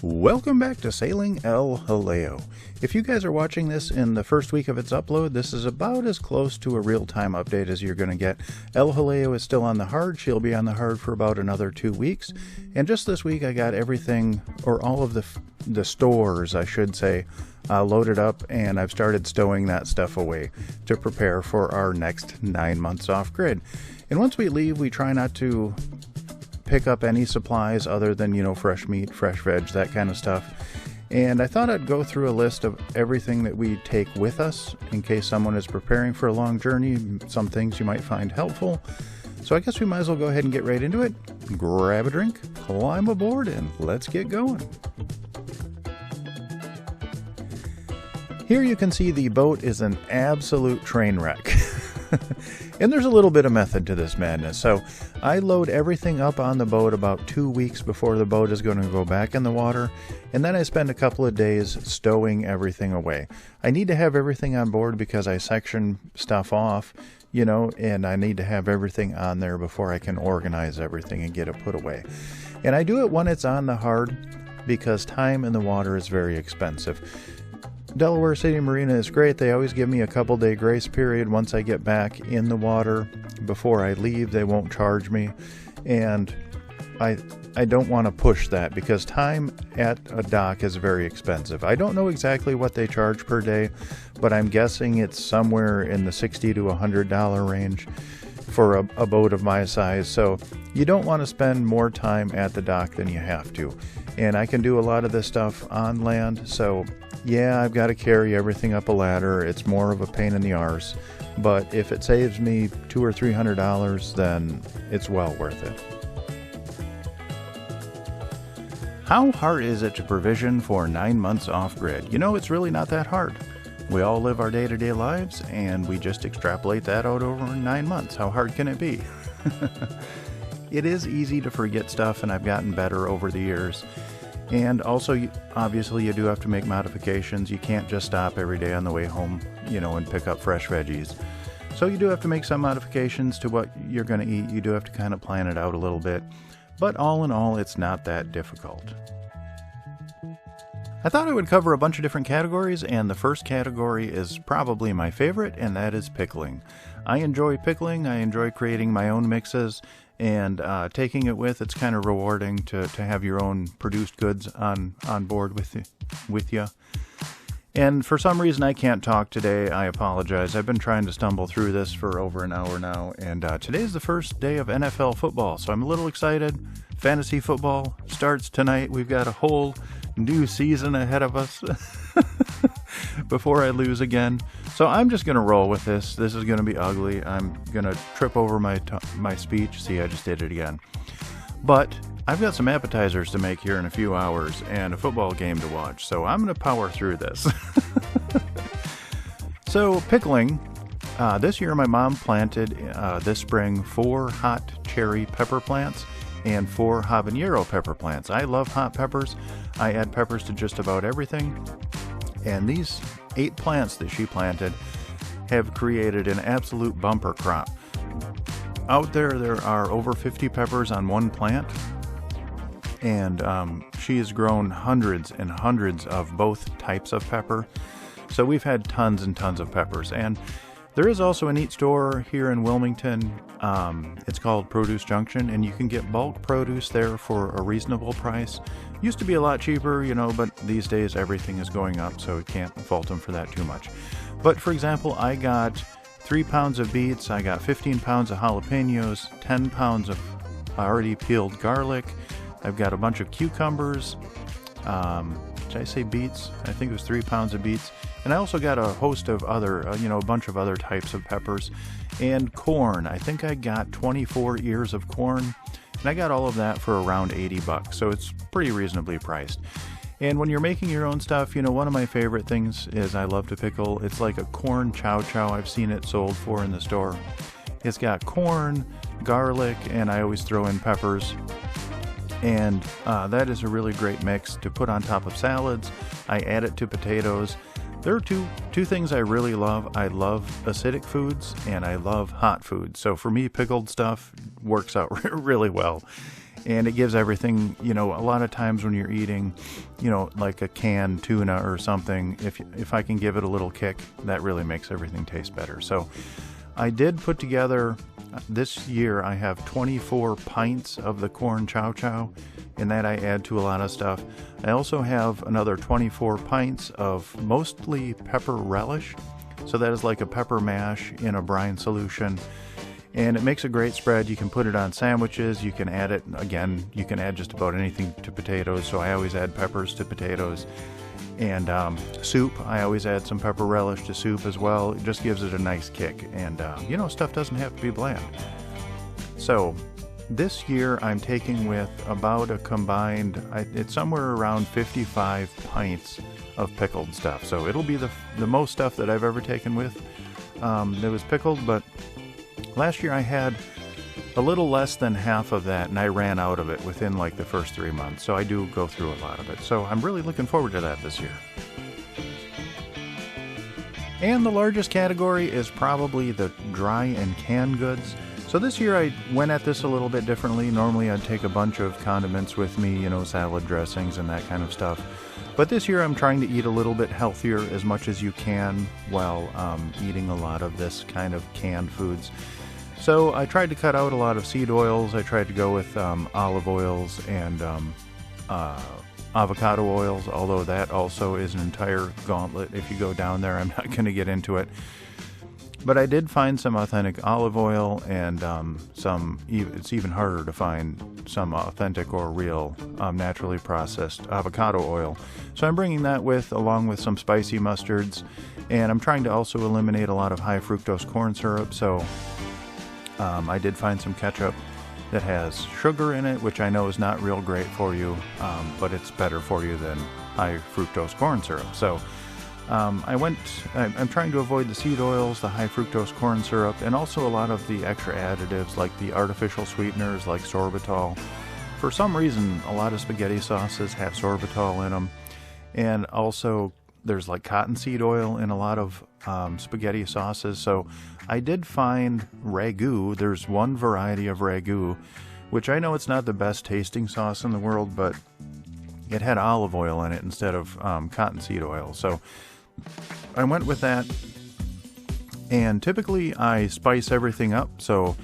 Welcome back to Sailing El Jaleo. If you guys are watching this in the first week of its upload, this is about as close to a real-time update as you're going to get. El Jaleo is still on the hard. She'll be on the hard for about another 2 weeks. And just this week I got everything, or all of the stores, I should say, loaded up, and I've started stowing that stuff away to prepare for our next 9 months off grid. And once we leave, we try not to pick up any supplies other than, fresh meat, fresh veg, that kind of stuff. And I thought I'd go through a list of everything that we take with us in case someone is preparing for a long journey, some things you might find helpful. So I guess we might as well go ahead and get right into it. Grab a drink, climb aboard, and let's get going. Here you can see the boat is an absolute train wreck. And there's a little bit of method to this madness. So I load everything up on the boat about 2 weeks before the boat is going to go back in the water. And then I spend a couple of days stowing everything away. I need to have everything on board because I section stuff off, and I need to have everything on there before I can organize everything and get it put away. And I do it when it's on the hard because time in the water is very expensive. Delaware City Marina is great. They always give me a couple-day grace period once I get back in the water. Before I leave, they won't charge me. And I don't want to push that because time at a dock is very expensive. I don't know exactly what they charge per day, but I'm guessing it's somewhere in the $60 to $100 range for a boat of my size. So you don't want to spend more time at the dock than you have to. And I can do a lot of this stuff on land, so yeah, I've got to carry everything up a ladder. It's more of a pain in the arse, but if it saves me $200 or $300, then it's well worth it. How hard is it to provision for 9 months off grid? It's really not that hard. We all live our day-to-day lives, and we just extrapolate that out over 9 months. How hard can it be? It is easy to forget stuff, and I've gotten better over the years. And also, obviously, you do have to make modifications. You can't just stop every day on the way home, and pick up fresh veggies. So you do have to make some modifications to what you're going to eat. You do have to kind of plan it out a little bit. But all in all, it's not that difficult. I thought I would cover a bunch of different categories, and the first category is probably my favorite, and that is pickling. I enjoy pickling. I enjoy creating my own mixes. And taking it it's kind of rewarding to have your own produced goods on board with you. And for some reason I can't talk today. I apologize. I've been trying to stumble through this for over an hour now. And today's the first day of NFL football, so I'm a little excited. Fantasy football starts tonight. We've got a whole new season ahead of us before I lose again. So I'm just going to roll with this. This is going to be ugly. I'm going to trip over my speech. See, I just did it again. But I've got some appetizers to make here in a few hours and a football game to watch. So I'm going to power through this. So pickling. This year my mom planted this spring 4 hot cherry pepper plants and 4 habanero pepper plants. I love hot peppers. I add peppers to just about everything. And these 8 plants that she planted have created an absolute bumper crop. Out there are over 50 peppers on one plant. And she has grown hundreds and hundreds of both types of pepper. So we've had tons and tons of peppers. And there is also a neat store here in Wilmington. It's called Produce Junction, and you can get bulk produce there for a reasonable price. Used to be a lot cheaper, but these days everything is going up, so you can't fault them for that too much. But for example, I got 3 pounds of beets, I got 15 pounds of jalapenos, 10 pounds of already peeled garlic. I've got a bunch of cucumbers. Did I say beets? I think it was 3 pounds of beets. And I also got a host of other, a bunch of other types of peppers. And corn. I think I got 24 ears of corn. And I got all of that for around $80. So it's pretty reasonably priced. And when you're making your own stuff, one of my favorite things is I love to pickle. It's like a corn chow chow. I've seen it sold for in the store. It's got corn, garlic, and I always throw in peppers. And that is a really great mix to put on top of salads. I add it to potatoes. There are two things I really love. I love acidic foods and I love hot foods. So for me, pickled stuff works out really well. And it gives everything, you know, a lot of times when you're eating, you know, like a canned tuna or something, if I can give it a little kick, that really makes everything taste better. So I did put together, this year I have 24 pints of the corn chow chow, and that I add to a lot of stuff. I also have another 24 pints of mostly pepper relish. So that is like a pepper mash in a brine solution. And it makes a great spread. You can put it on sandwiches. You can add it, again, you can add just about anything to potatoes. So I always add peppers to potatoes. And soup, I always add some pepper relish to soup as well. It just gives it a nice kick. And, you know, stuff doesn't have to be bland. So this year I'm taking with about a combined, it's somewhere around 55 pints of pickled stuff. So it'll be the most stuff that I've ever taken with that was pickled. But last year I had a little less than half of that, and I ran out of it within like the first 3 months. So I do go through a lot of it. So I'm really looking forward to that this year. And the largest category is probably the dry and canned goods. So this year I went at this a little bit differently. Normally I'd take a bunch of condiments with me, you know, salad dressings and that kind of stuff. But this year I'm trying to eat a little bit healthier as much as you can while eating a lot of this kind of canned foods. So I tried to cut out a lot of seed oils. I tried to go with olive oils and avocado oils, although that also is an entire gauntlet. If you go down there, I'm not going to get into it. But I did find some authentic olive oil and it's even harder to find some authentic or real naturally processed avocado oil. So I'm bringing that along with some spicy mustards, and I'm trying to also eliminate a lot of high fructose corn syrup. So I did find some ketchup that has sugar in it, which I know is not real great for you, but it's better for you than high fructose corn syrup. So I'm trying to avoid the seed oils, the high fructose corn syrup, and also a lot of the extra additives like the artificial sweeteners like sorbitol. For some reason, a lot of spaghetti sauces have sorbitol in them, and also there's like cottonseed oil in a lot of spaghetti sauces. So I did find ragu. There's one variety of ragu, which I know it's not the best tasting sauce in the world, but it had olive oil in it instead of cottonseed oil. So I went with that. And typically I spice everything up. So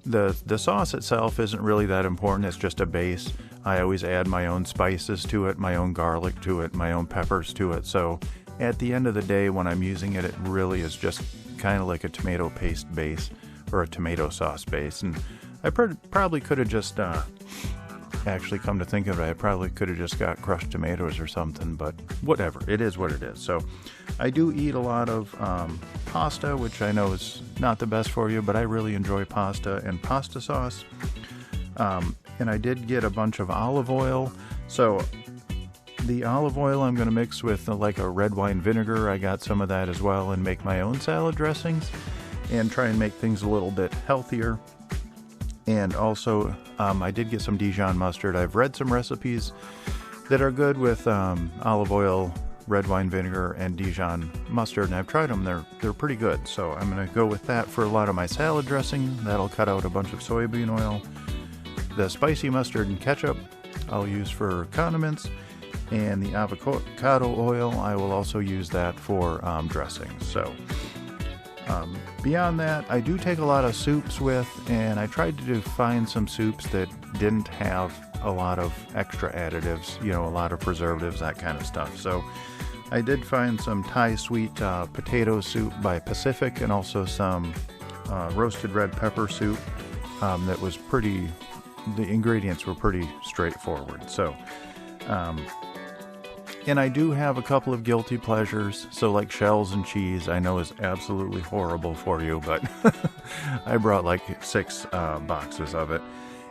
the sauce itself isn't really that important. It's just a base. I always add my own spices to it, my own garlic to it, my own peppers to it. So at the end of the day, when I'm using it, it really is just kind of like a tomato paste base or a tomato sauce base. And I probably could have just, actually come to think of it, I probably could have just got crushed tomatoes or something, but whatever, it is what it is. So I do eat a lot of pasta, which I know is not the best for you, but I really enjoy pasta and pasta sauce. And I did get a bunch of olive oil. So the olive oil I'm going to mix with like a red wine vinegar. I got some of that as well, and make my own salad dressings and try and make things a little bit healthier. And also I did get some Dijon mustard. I've read some recipes that are good with olive oil, red wine vinegar, and Dijon mustard, and I've tried them. They're pretty good. So I'm going to go with that for a lot of my salad dressing. That'll cut out a bunch of soybean oil. The spicy mustard and ketchup I'll use for condiments, and the avocado oil, I will also use that for dressings. So beyond that, I do take a lot of soups with, and I tried to find some soups that didn't have a lot of extra additives, you know, a lot of preservatives, that kind of stuff. So I did find some Thai sweet potato soup by Pacific, and also some roasted red pepper soup that was pretty, the ingredients were pretty straightforward. So and I do have a couple of guilty pleasures. So like shells and cheese, I know is absolutely horrible for you, but I brought like 6 boxes of it.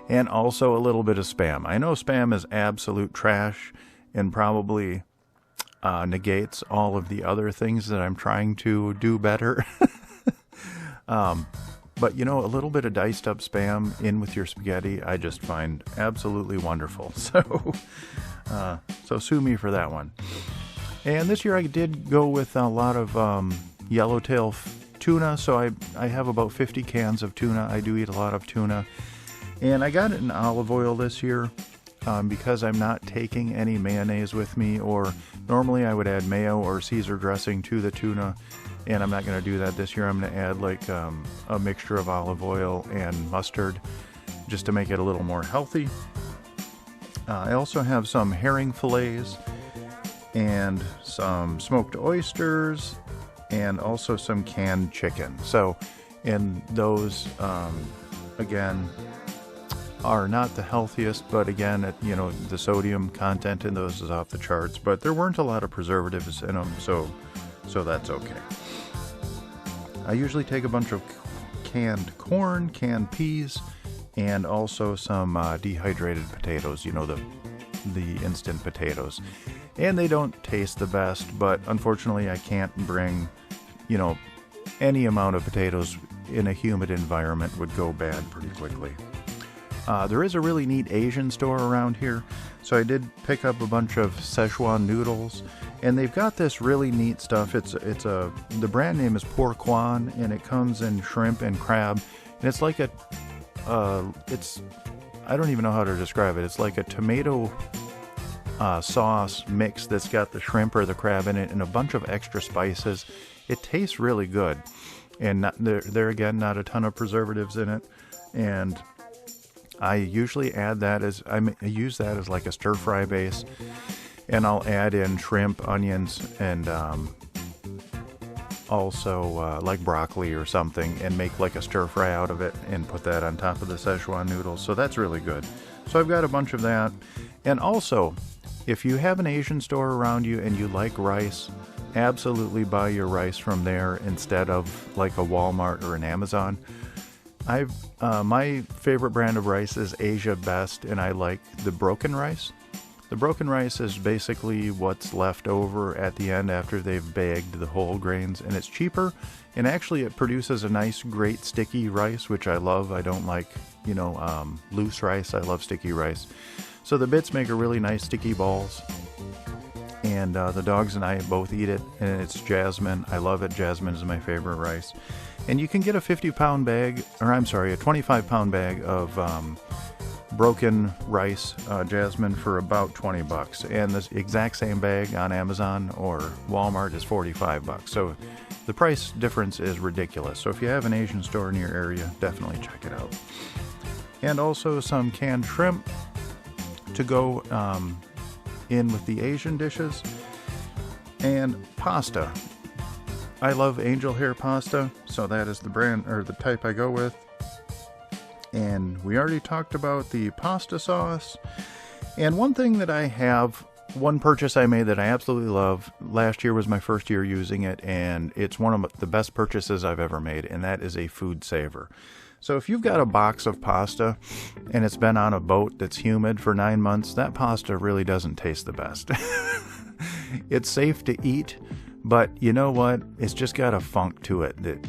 And also a little bit of Spam. I know Spam is absolute trash and probably negates all of the other things that I'm trying to do better. But you know, a little bit of diced up Spam in with your spaghetti, I just find absolutely wonderful. So sue me for that one. And this year I did go with a lot of yellowtail tuna. So I have about 50 cans of tuna. I do eat a lot of tuna. And I got it in olive oil this year because I'm not taking any mayonnaise with me, or normally I would add mayo or Caesar dressing to the tuna, and I'm not going to do that this year. I'm going to add like a mixture of olive oil and mustard just to make it a little more healthy. I also have some herring fillets and some smoked oysters and also some canned chicken. So, and those, again, are not the healthiest, but again, the sodium content in those is off the charts, but there weren't a lot of preservatives in them, so that's okay. I usually take a bunch of canned corn, canned peas, and also some dehydrated potatoes, the instant potatoes. And they don't taste the best, but unfortunately I can't bring, any amount of potatoes in a humid environment would go bad pretty quickly. There is a really neat Asian store around here, so I did pick up a bunch of Szechuan noodles, and they've got this really neat stuff. The brand name is Por Quan, and it comes in shrimp and crab, and it's like I don't even know how to describe it. It's like a tomato sauce mix that's got the shrimp or the crab in it and a bunch of extra spices. It tastes really good, and there again, not a ton of preservatives in it, and I usually add that I use that as like a stir fry base, and I'll add in shrimp, onions, and also like broccoli or something, and make like a stir fry out of it and put that on top of the Szechuan noodles. So that's really good. So I've got a bunch of that. And also, if you have an Asian store around you and you like rice, absolutely buy your rice from there instead of like a Walmart or an Amazon. My favorite brand of rice is Asia Best, and I like the broken rice. The broken rice is basically what's left over at the end after they've bagged the whole grains, and it's cheaper, and actually it produces a nice, great sticky rice, which I love. I don't like, loose rice. I love sticky rice. So the bits make a really nice sticky balls, and the dogs and I both eat it, and it's jasmine. I love it. Jasmine is my favorite rice. And you can get a 25-pound bag of broken rice, jasmine, for about $20, and the exact same bag on Amazon or Walmart is $45. So the price difference is ridiculous. So if you have an Asian store in your area, definitely check it out. And also some canned shrimp to go in with the Asian dishes, and pasta. I love angel hair pasta, so that is the brand or the type I go with. And we already talked about the pasta sauce. And one purchase I made that I absolutely love, last year was my first year using it, and it's one of the best purchases I've ever made, and that is a food saver. So if you've got a box of pasta and it's been on a boat that's humid for 9 months, that pasta really doesn't taste the best. It's safe to eat, but you know what? It's just got a funk to it that,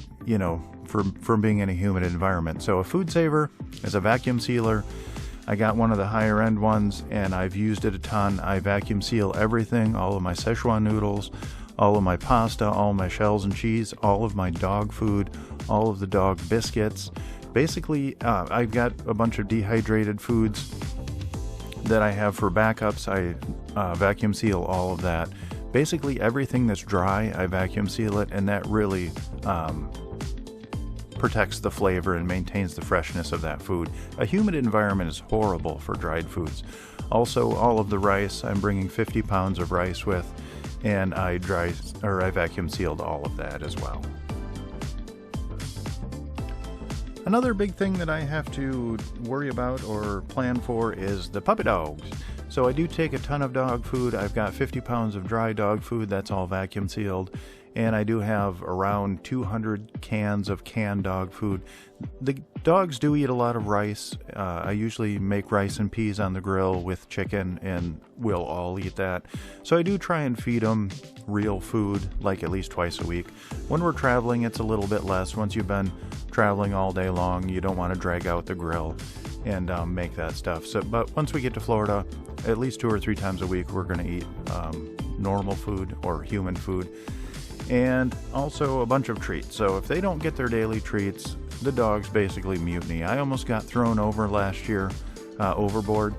from being in a humid environment. So a food saver is a vacuum sealer. I got one of the higher end ones, and I've used it a ton. I vacuum seal everything, all of my Szechuan noodles, all of my pasta, all my shells and cheese, all of my dog food, all of the dog biscuits. Basically, I've got a bunch of dehydrated foods that I have for backups. I vacuum seal all of that. Basically, everything that's dry, I vacuum seal it, and that really protects the flavor and maintains the freshness of that food. A humid environment is horrible for dried foods. Also, all of the rice, I'm bringing 50 pounds of rice with, and I vacuum sealed all of that as well. Another big thing that I have to worry about or plan for is the puppy dogs. So I do take a ton of dog food. I've got 50 pounds of dry dog food. That's all vacuum sealed. And I do have around 200 cans of canned dog food. The dogs do eat a lot of rice. I usually make rice and peas on the grill with chicken, and we'll all eat that. So I do try and feed them real food, like at least twice a week. When we're traveling, it's a little bit less. Once you've been traveling all day long, you don't want to drag out the grill and make that stuff. But once we get to Florida, at least 2 or 3 times a week, we're going to eat normal food or human food. and also a bunch of treats. So if they don't get their daily treats, the dogs basically mutiny. I almost got thrown over last year, overboard.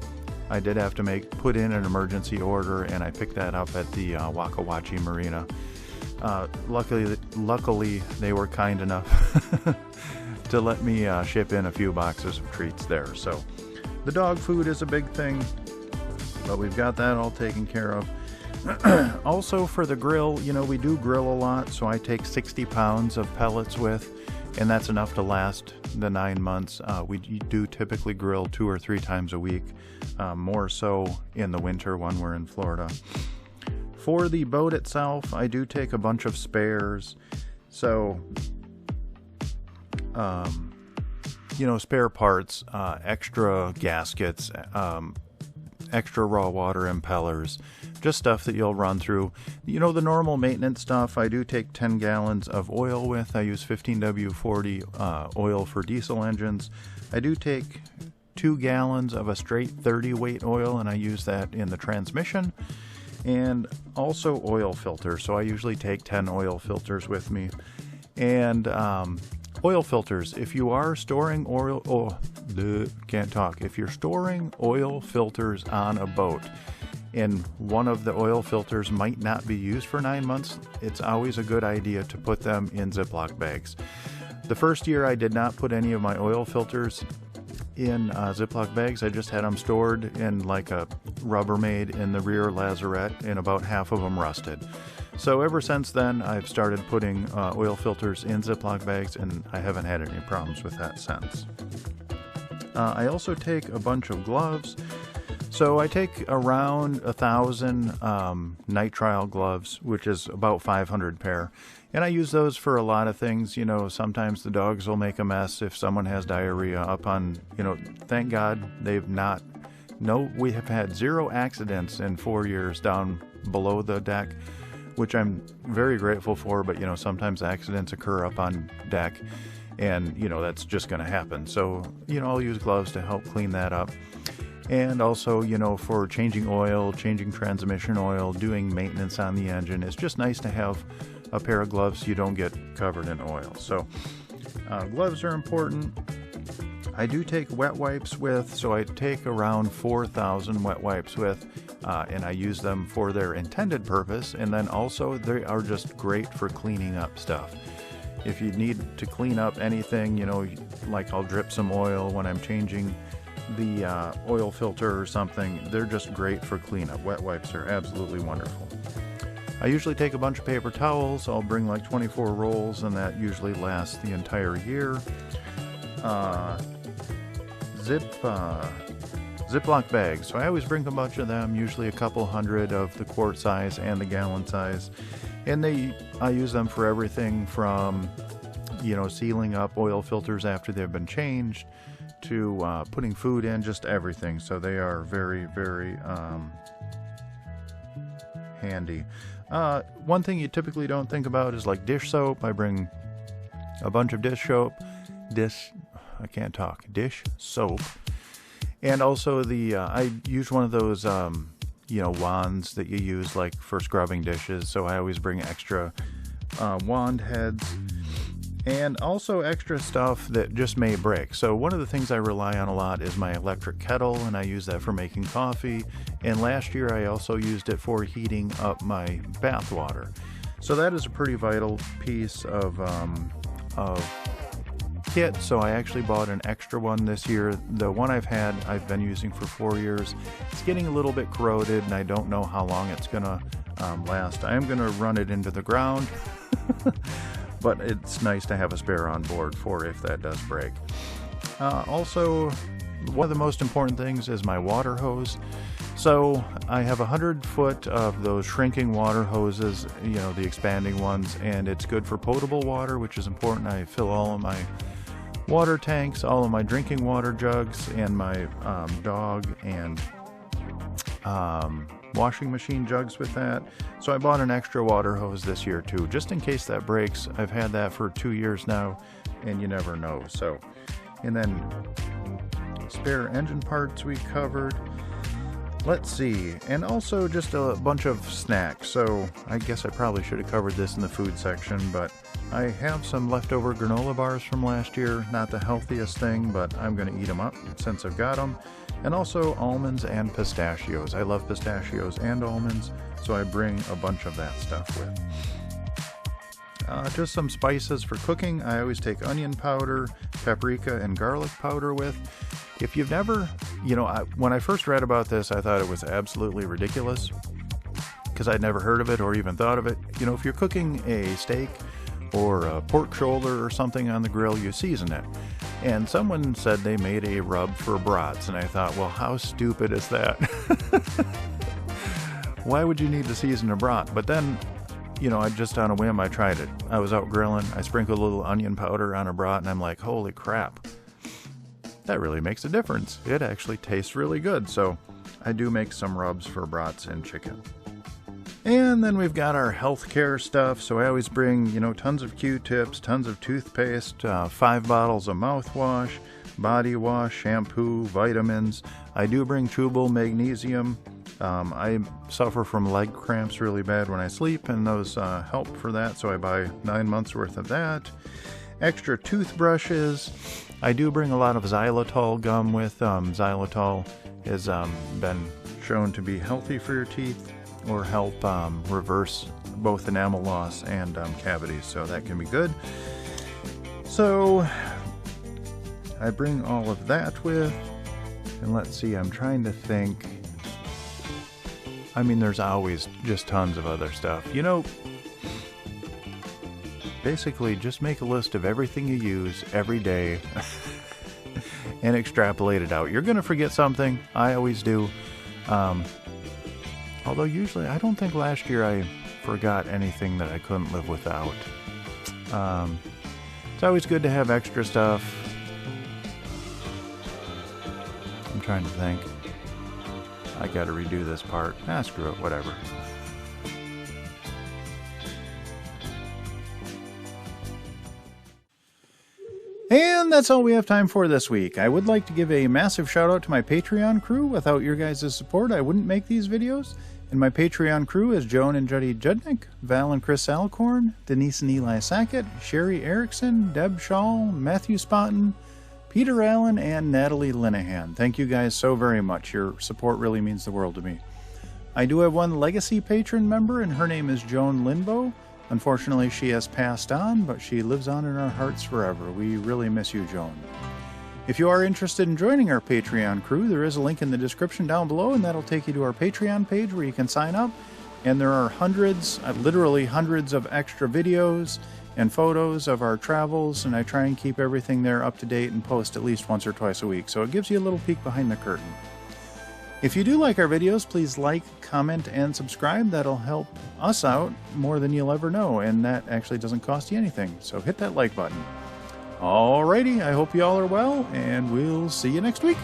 I did have to put in an emergency order, and I picked that up at the Waka Wachi Marina. Luckily, they were kind enough to let me ship in a few boxes of treats there. So the dog food is a big thing, but we've got that all taken care of. Also for the grill, you know, we do grill a lot, so I take 60 pounds of pellets with, and that's enough to last the 9 months. We do typically grill 2 or 3 times a week, more so in the winter when we're in Florida. For the boat itself, I do take a bunch of spares. So, you know, spare parts, extra gaskets, extra raw water impellers, just stuff that you'll run through. You know, the normal maintenance stuff. I do take 10 gallons of oil with. I use 15W40 oil for diesel engines. I do take 2 gallons of a straight 30 weight oil, and I use that in the transmission. And also oil filters. So I usually take 10 oil filters with me. And oil filters, if you are storing if you're storing oil filters on a boat and one of the oil filters might not be used for 9 months, it's always a good idea to put them in Ziploc bags. The first year I did not put any of my oil filters in Ziploc bags. I just had them stored in like a Rubbermaid in the rear lazarette, and about half of them rusted. So ever since then, I've started putting oil filters in Ziploc bags, and I haven't had any problems with that since. I also take a bunch of gloves. So I take around 1,000 nitrile gloves, which is about 500 pair. And I use those for a lot of things. You know, sometimes the dogs will make a mess if someone has diarrhea up on, you know, thank God we have had 0 accidents in 4 years down below the deck, which I'm very grateful for. But, you know, sometimes accidents occur up on deck, and, you know, that's just going to happen. So, you know, I'll use gloves to help clean that up. And also, you know, for changing oil, changing transmission oil, doing maintenance on the engine, it's just nice to have a pair of gloves so you don't get covered in oil. So gloves are important. I do take wet wipes with, so I take around 4,000 wet wipes with, and I use them for their intended purpose. And then also they are just great for cleaning up stuff. If you need to clean up anything, you know, like I'll drip some oil when I'm changing the oil filter or something, they're just great for cleanup. Wet wipes are absolutely wonderful. I usually take a bunch of paper towels. I'll bring like 24 rolls, and that usually lasts the entire year. Ziploc bags. So I always bring a bunch of them, usually a couple hundred of the quart size and the gallon size. And I use them for everything from, you know, sealing up oil filters after they've been changed, to putting food in, just everything. So they are very, very handy. One thing you typically don't think about is like dish soap. I bring a bunch of dish soap. Dish soap. And also I use one of those, you know, wands that you use like for scrubbing dishes. So I always bring extra wand heads. And also extra stuff that just may break. So one of the things I rely on a lot is my electric kettle, and I use that for making coffee. And last year I also used it for heating up my bath water. So that is a pretty vital piece of kit. So I actually bought an extra one this year. The one I've been using for 4 years. It's getting a little bit corroded, and I don't know how long it's gonna last. I am gonna run it into the ground. But it's nice to have a spare on board for if that does break. Also, one of the most important things is my water hose. So I have 100 foot of those shrinking water hoses, you know, the expanding ones, and it's good for potable water, which is important. I fill all of my water tanks, all of my drinking water jugs, and my dog and washing machine jugs with that. So I bought an extra water hose this year too, just in case that breaks. I've had that for 2 years now, and you never know. So, and then spare engine parts we covered. Let's see, and also just a bunch of snacks. So I guess I probably should have covered this in the food section, but I have some leftover granola bars from last year. Not the healthiest thing, but I'm going to eat them up since I've got them. And also almonds and pistachios. I love pistachios and almonds, so I bring a bunch of that stuff with. Just some spices for cooking. I always take onion powder, paprika, and garlic powder with. If you've never, when I first read about this, I thought it was absolutely ridiculous because I'd never heard of it or even thought of it. If you're cooking a steak or a pork shoulder or something on the grill, you season it. And someone said they made a rub for brats, and I thought, well, how stupid is that? Why would you need to season a brat? But then, I just on a whim, I tried it. I was out grilling, I sprinkled a little onion powder on a brat, and I'm like, holy crap. That really makes a difference. It actually tastes really good. So I do make some rubs for brats and chicken. And then we've got our healthcare stuff. So I always bring, tons of Q-tips, tons of toothpaste, 5 bottles of mouthwash, body wash, shampoo, vitamins. I do bring chewable magnesium. I suffer from leg cramps really bad when I sleep, and those help for that. So I buy 9 months worth of that. Extra toothbrushes. I do bring a lot of xylitol gum with. Xylitol has been shown to be healthy for your teeth or help reverse both enamel loss and cavities, so that can be good. So I bring all of that with, and let's see, I'm trying to think. I mean, there's always just tons of other stuff. Basically, just make a list of everything you use every day and extrapolate it out. You're going to forget something. I always do. Although usually, I don't think last year I forgot anything that I couldn't live without. It's always good to have extra stuff. I'm trying to think. I got to redo this part. Screw it, whatever. And that's all we have time for this week. I would like to give a massive shout out to my Patreon crew. Without your guys' support, I wouldn't make these videos. And my Patreon crew is Joan and Juddy Judnick, Val and Chris Alcorn, Denise and Eli Sackett, Sherry Erickson, Deb Shaw, Matthew Spotton, Peter Allen, and Natalie Linehan. Thank you guys so very much. Your support really means the world to me. I do have one legacy patron member, and her name is Joan Linbo. Unfortunately, she has passed on, but she lives on in our hearts forever. We really miss you, Joan. If you are interested in joining our Patreon crew, there is a link in the description down below, and that'll take you to our Patreon page where you can sign up. And there are hundreds, literally hundreds of extra videos and photos of our travels, and I try and keep everything there up to date and post at least once or twice a week, so it gives you a little peek behind the curtain. If you do like our videos, please like, comment, and subscribe. That'll help us out more than you'll ever know, and that actually doesn't cost you anything, so hit that like button. Alrighty, I hope you all are well, and we'll see you next week.